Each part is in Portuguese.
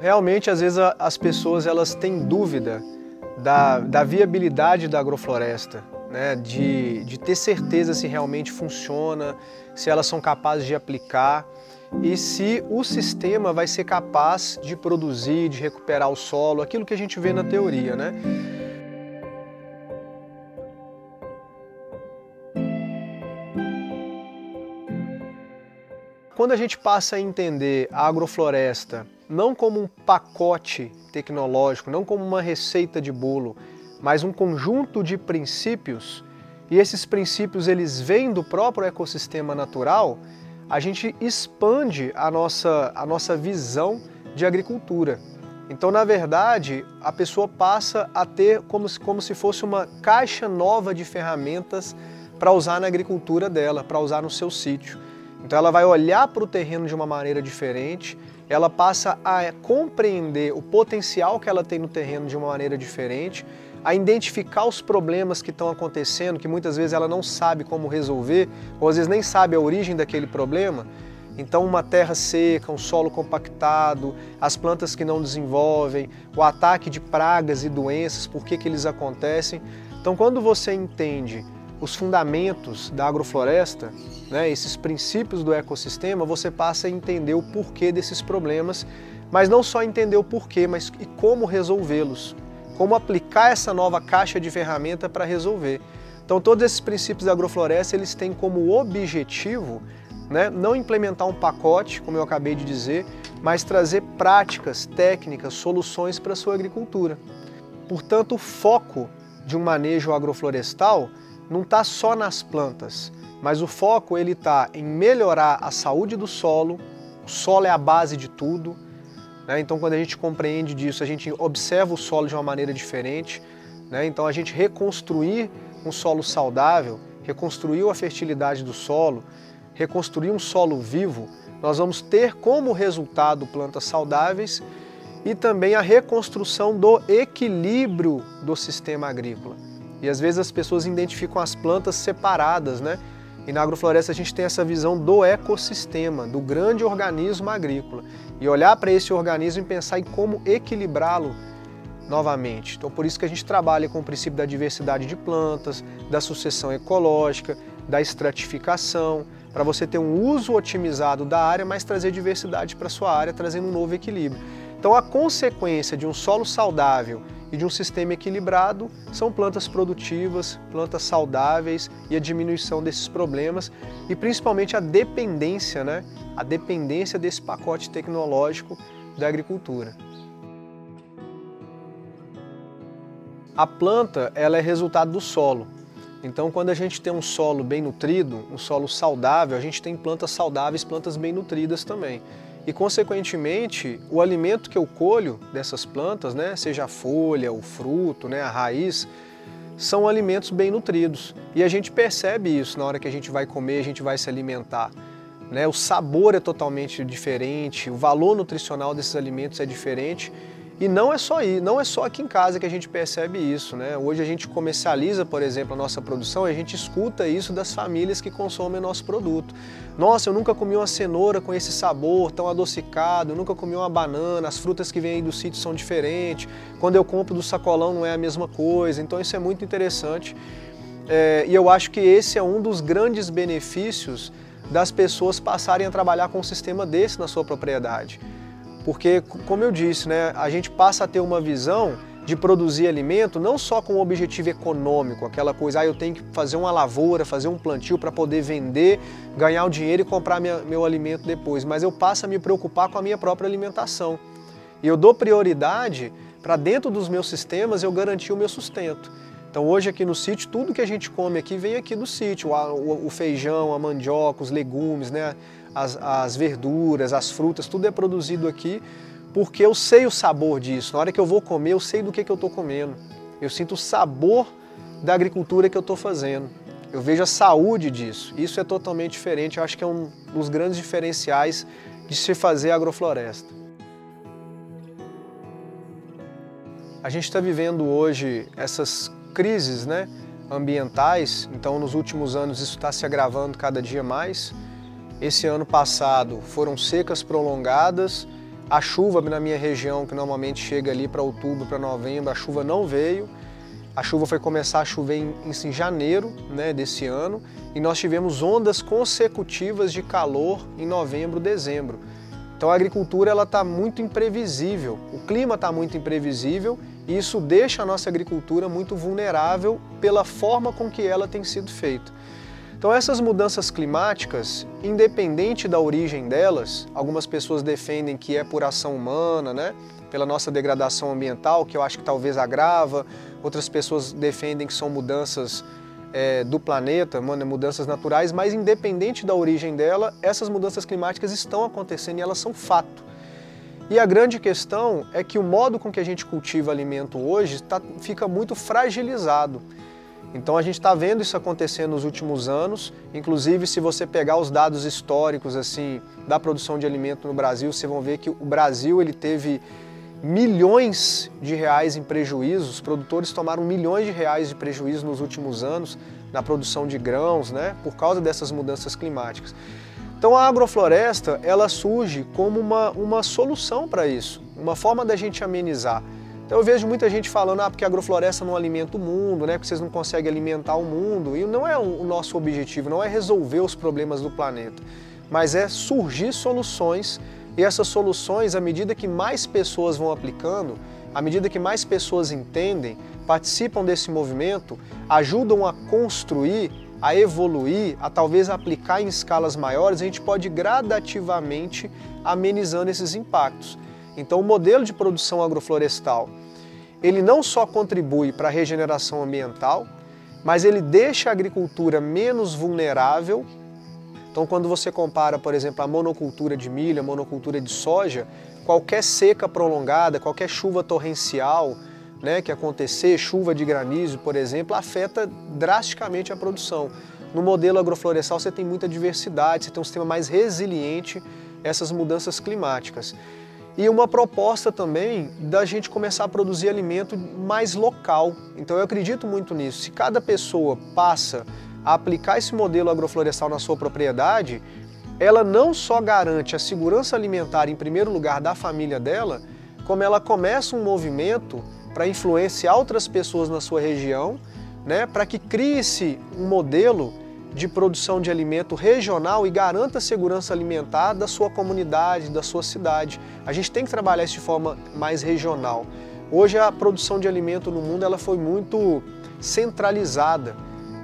Realmente, às vezes, as pessoas elas têm dúvida da viabilidade da agrofloresta, né? De ter certeza se realmente funciona, se elas são capazes de aplicar e se o sistema vai ser capaz de produzir, de recuperar o solo, aquilo que a gente vê na teoria, né? Quando a gente passa a entender a agrofloresta não como um pacote tecnológico, não como uma receita de bolo, mas um conjunto de princípios, e esses princípios eles vêm do próprio ecossistema natural, a gente expande a nossa visão de agricultura. Então, na verdade, a pessoa passa a ter como se fosse uma caixa nova de ferramentas para usar na agricultura dela, para usar no seu sítio. Então ela vai olhar para o terreno de uma maneira diferente, ela passa a compreender o potencial que ela tem no terreno de uma maneira diferente, a identificar os problemas que estão acontecendo, que muitas vezes ela não sabe como resolver, ou às vezes nem sabe a origem daquele problema. Então uma terra seca, um solo compactado, as plantas que não desenvolvem, o ataque de pragas e doenças, por que eles acontecem. Então quando você entende os fundamentos da agrofloresta, né, esses princípios do ecossistema, você passa a entender o porquê desses problemas, mas não só entender o porquê, mas e como resolvê-los, como aplicar essa nova caixa de ferramenta para resolver. Então todos esses princípios da agrofloresta, eles têm como objetivo, né, não implementar um pacote, como eu acabei de dizer, mas trazer práticas, técnicas, soluções para a sua agricultura. Portanto, o foco de um manejo agroflorestal não está só nas plantas, mas o foco ele está em melhorar a saúde do solo. O solo é a base de tudo, né? Então quando a gente compreende disso, a gente observa o solo de uma maneira diferente, né? Então a gente reconstruir um solo saudável, reconstruir a fertilidade do solo, reconstruir um solo vivo, nós vamos ter como resultado plantas saudáveis e também a reconstrução do equilíbrio do sistema agrícola. E às vezes as pessoas identificam as plantas separadas, né? E na agrofloresta a gente tem essa visão do ecossistema, do grande organismo agrícola. E olhar para esse organismo e pensar em como equilibrá-lo novamente. Então por isso que a gente trabalha com o princípio da diversidade de plantas, da sucessão ecológica, da estratificação, para você ter um uso otimizado da área, mas trazer diversidade para a sua área, trazendo um novo equilíbrio. Então a consequência de um solo saudável e de um sistema equilibrado são plantas produtivas, plantas saudáveis e a diminuição desses problemas e principalmente a dependência, né? A dependência desse pacote tecnológico da agricultura. A planta ela é resultado do solo. Então quando a gente tem um solo bem nutrido, um solo saudável, a gente tem plantas saudáveis, plantas bem nutridas também. E, consequentemente, o alimento que eu colho dessas plantas, né, seja a folha, o fruto, né, a raiz, são alimentos bem nutridos. E a gente percebe isso na hora que a gente vai comer, a gente vai se alimentar, né? O sabor é totalmente diferente, o valor nutricional desses alimentos é diferente. E não é só aí, não é só aqui em casa que a gente percebe isso, né? Hoje a gente comercializa, por exemplo, a nossa produção e a gente escuta isso das famílias que consomem o nosso produto. Nossa, eu nunca comi uma cenoura com esse sabor tão adocicado, eu nunca comi uma banana, as frutas que vêm aí do sítio são diferentes, quando eu compro do sacolão não é a mesma coisa, então isso é muito interessante. E eu acho que esse é um dos grandes benefícios das pessoas passarem a trabalhar com um sistema desse na sua propriedade. Porque, como eu disse, né, a gente passa a ter uma visão de produzir alimento não só com um objetivo econômico, aquela coisa, eu tenho que fazer uma lavoura, fazer um plantio para poder vender, ganhar o dinheiro e comprar meu alimento depois, mas eu passo a me preocupar com a minha própria alimentação. E eu dou prioridade para dentro dos meus sistemas eu garantir o meu sustento. Então hoje aqui no sítio, tudo que a gente come aqui vem aqui do sítio, o feijão, a mandioca, os legumes, né? As verduras, as frutas, tudo é produzido aqui porque eu sei o sabor disso. Na hora que eu vou comer, eu sei do que eu estou comendo. Eu sinto o sabor da agricultura que eu estou fazendo. Eu vejo a saúde disso. Isso é totalmente diferente. Eu acho que é um dos grandes diferenciais de se fazer agrofloresta. A gente está vivendo hoje essas crises, né, ambientais. Então, nos últimos anos, isso está se agravando cada dia mais. Esse ano passado foram secas prolongadas, A chuva na minha região, que normalmente chega ali para outubro, para novembro, a chuva não veio. A chuva foi começar a chover em janeiro, né, desse ano, e nós tivemos ondas consecutivas de calor em novembro, dezembro. Então a agricultura está muito imprevisível, o clima está muito imprevisível e isso deixa a nossa agricultura muito vulnerável pela forma com que ela tem sido feita. Então essas mudanças climáticas, independente da origem delas, algumas pessoas defendem que é por ação humana, né? Pela nossa degradação ambiental, que eu acho que talvez agrava, outras pessoas defendem que são mudanças do planeta, mudanças naturais, mas independente da origem dela, essas mudanças climáticas estão acontecendo e elas são fato. E a grande questão é que o modo com que a gente cultiva alimento hoje fica muito fragilizado. Então a gente está vendo isso acontecendo nos últimos anos, inclusive se você pegar os dados históricos assim, da produção de alimento no Brasil, vocês vão ver que o Brasil ele teve milhões de reais em prejuízo, os produtores tomaram milhões de reais de prejuízo nos últimos anos na produção de grãos, né, por causa dessas mudanças climáticas. Então a agrofloresta ela surge como uma solução para isso, uma forma da gente amenizar. Então eu vejo muita gente falando, porque a agrofloresta não alimenta o mundo, né, porque vocês não conseguem alimentar o mundo, e não é o nosso objetivo, não é resolver os problemas do planeta, mas é surgir soluções, e essas soluções, à medida que mais pessoas vão aplicando, à medida que mais pessoas entendem, participam desse movimento, ajudam a construir, a evoluir, a talvez aplicar em escalas maiores, a gente pode gradativamente amenizando esses impactos. Então o modelo de produção agroflorestal, ele não só contribui para a regeneração ambiental, mas ele deixa a agricultura menos vulnerável. Então quando você compara, por exemplo, a monocultura de milho, a monocultura de soja, qualquer seca prolongada, qualquer chuva torrencial, né, que acontecer, chuva de granizo, por exemplo, afeta drasticamente a produção. No modelo agroflorestal você tem muita diversidade, você tem um sistema mais resiliente a essas mudanças climáticas. E uma proposta também da gente começar a produzir alimento mais local. Então eu acredito muito nisso. Se cada pessoa passa a aplicar esse modelo agroflorestal na sua propriedade, ela não só garante a segurança alimentar em primeiro lugar da família dela, como ela começa um movimento para influenciar outras pessoas na sua região, né, para que crie-se um modelo de produção de alimento regional e garanta a segurança alimentar da sua comunidade, da sua cidade. A gente tem que trabalhar isso de forma mais regional. Hoje a produção de alimento no mundo ela foi muito centralizada.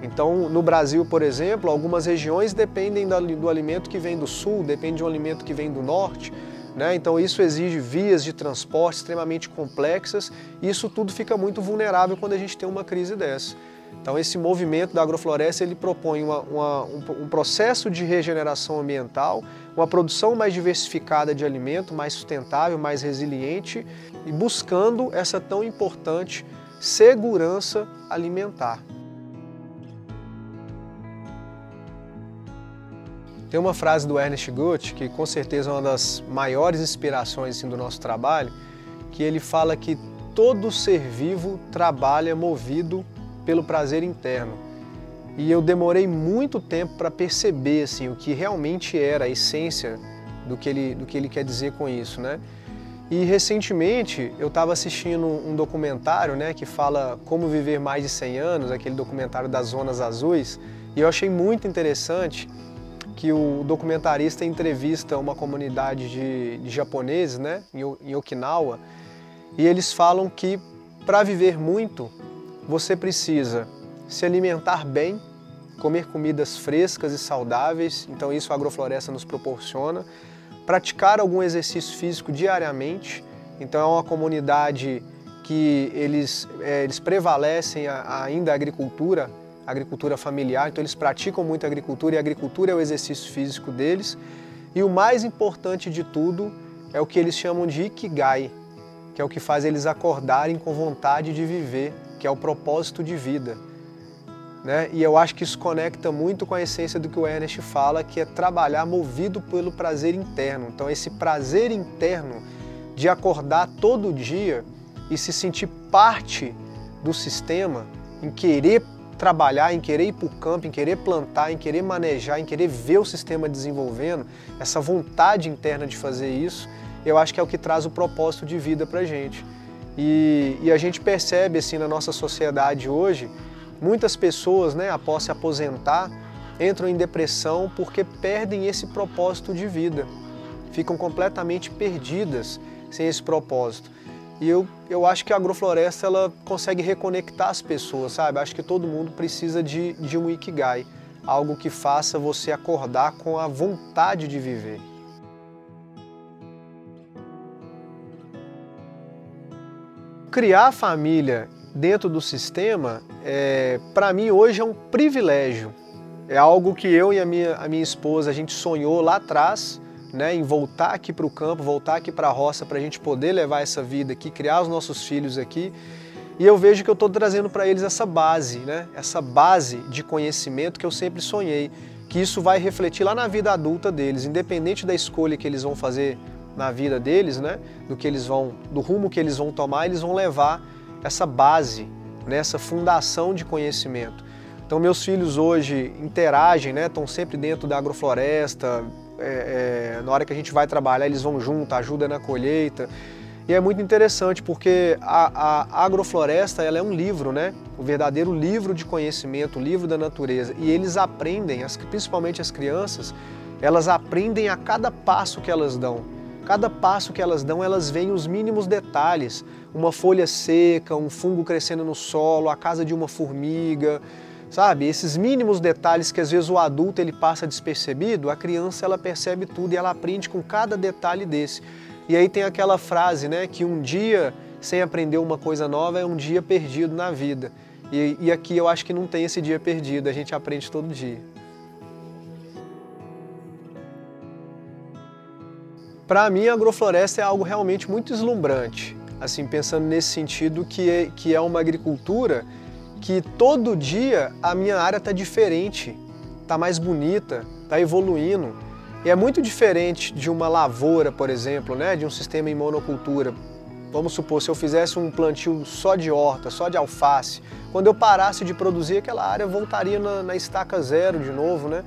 Então no Brasil, por exemplo, algumas regiões dependem do alimento que vem do sul, depende de um alimento que vem do norte, né? Então isso exige vias de transporte extremamente complexas e isso tudo fica muito vulnerável quando a gente tem uma crise dessa. Então esse movimento da agrofloresta ele propõe um processo de regeneração ambiental, uma produção mais diversificada de alimento, mais sustentável, mais resiliente e buscando essa tão importante segurança alimentar. Tem uma frase do Ernest Goethe, que com certeza é uma das maiores inspirações assim, do nosso trabalho, que ele fala que todo ser vivo trabalha movido pelo prazer interno. E eu demorei muito tempo para perceber assim, o que realmente era a essência do que ele quer dizer com isso, né? E recentemente eu estava assistindo um documentário, né, que fala Como Viver Mais de 100 Anos, aquele documentário das Zonas Azuis, e eu achei muito interessante que o documentarista entrevista uma comunidade de japoneses, né, em Okinawa, e eles falam que para viver muito, você precisa se alimentar bem, comer comidas frescas e saudáveis, então isso a agrofloresta nos proporciona, praticar algum exercício físico diariamente, então é uma comunidade que eles prevalecem ainda a agricultura familiar, então eles praticam muito a agricultura e a agricultura é o exercício físico deles. E o mais importante de tudo é o que eles chamam de Ikigai, que é o que faz eles acordarem com vontade de viver, que é o propósito de vida, né? E eu acho que isso conecta muito com a essência do que o Ernest fala, que é trabalhar movido pelo prazer interno. Então esse prazer interno de acordar todo dia e se sentir parte do sistema, em querer trabalhar, em querer ir para o campo, em querer plantar, em querer manejar, em querer ver o sistema desenvolvendo, essa vontade interna de fazer isso, eu acho que é o que traz o propósito de vida para a gente. E a gente percebe assim na nossa sociedade hoje, muitas pessoas, né, após se aposentar, entram em depressão porque perdem esse propósito de vida, ficam completamente perdidas sem esse propósito. E eu acho que a agrofloresta ela consegue reconectar as pessoas, sabe? Acho que todo mundo precisa de um Ikigai, algo que faça você acordar com a vontade de viver. Criar a família dentro do sistema, para mim hoje é um privilégio. É algo que eu e a minha esposa, a gente sonhou lá atrás, né, em voltar aqui para o campo, voltar aqui para a roça, para a gente poder levar essa vida aqui, criar os nossos filhos aqui. E eu vejo que eu estou trazendo para eles essa base, né, essa base de conhecimento que eu sempre sonhei, que isso vai refletir lá na vida adulta deles, independente da escolha que eles vão fazer na vida deles, né, do rumo que eles vão tomar, eles vão levar essa base, né, essa fundação de conhecimento. Então meus filhos hoje interagem, né, estão sempre dentro da agrofloresta, na hora que a gente vai trabalhar eles vão junto, ajudam na colheita. E é muito interessante porque a agrofloresta ela é um livro, né, o verdadeiro livro de conhecimento, o livro da natureza. E eles aprendem, principalmente as crianças, elas aprendem a cada passo que elas dão. Cada passo que elas dão, elas veem os mínimos detalhes. Uma folha seca, um fungo crescendo no solo, a casa de uma formiga, sabe? Esses mínimos detalhes que às vezes o adulto ele passa despercebido, a criança ela percebe tudo e ela aprende com cada detalhe desse. E aí tem aquela frase, né, que um dia sem aprender uma coisa nova é um dia perdido na vida. E aqui eu acho que não tem esse dia perdido, a gente aprende todo dia. Para mim, a agrofloresta é algo realmente muito deslumbrante, assim, pensando nesse sentido que é uma agricultura que todo dia a minha área está diferente, está mais bonita, está evoluindo. E é muito diferente de uma lavoura, por exemplo, né, de um sistema em monocultura. Vamos supor, se eu fizesse um plantio só de horta, só de alface, quando eu parasse de produzir, aquela área voltaria na estaca zero de novo, né?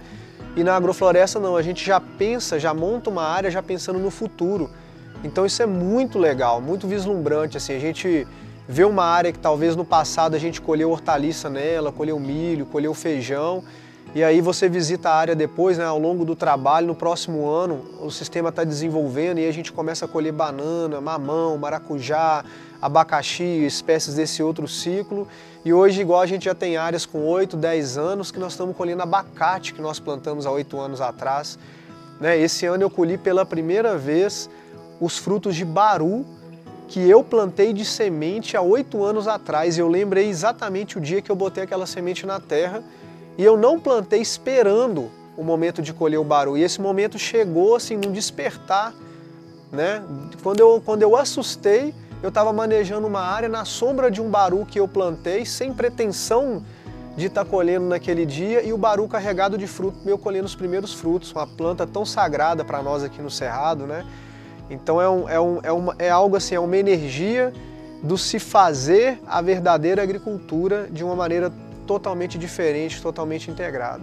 E na agrofloresta não, a gente já pensa, já monta uma área já pensando no futuro. Então isso é muito legal, muito vislumbrante, assim, a gente vê uma área que talvez no passado a gente colheu hortaliça nela, colheu milho, colheu feijão, e aí você visita a área depois, né, ao longo do trabalho, no próximo ano o sistema está desenvolvendo e a gente começa a colher banana, mamão, maracujá, abacaxi, espécies desse outro ciclo. E hoje, igual a gente já tem áreas com 8, 10 anos que nós estamos colhendo abacate que nós plantamos há 8 anos atrás. Né? Esse ano eu colhi pela primeira vez os frutos de baru que eu plantei de semente há 8 anos atrás. Eu lembrei exatamente o dia que eu botei aquela semente na terra e eu não plantei esperando o momento de colher o baru. E esse momento chegou assim, num despertar. Né? Quando eu assustei, eu estava manejando uma área na sombra de um baru que eu plantei, sem pretensão de estar colhendo naquele dia, e o baru carregado de fruto, meu colhendo os primeiros frutos, uma planta tão sagrada para nós aqui no Cerrado, né? Então é algo assim, é uma energia do se fazer a verdadeira agricultura de uma maneira totalmente diferente, totalmente integrada.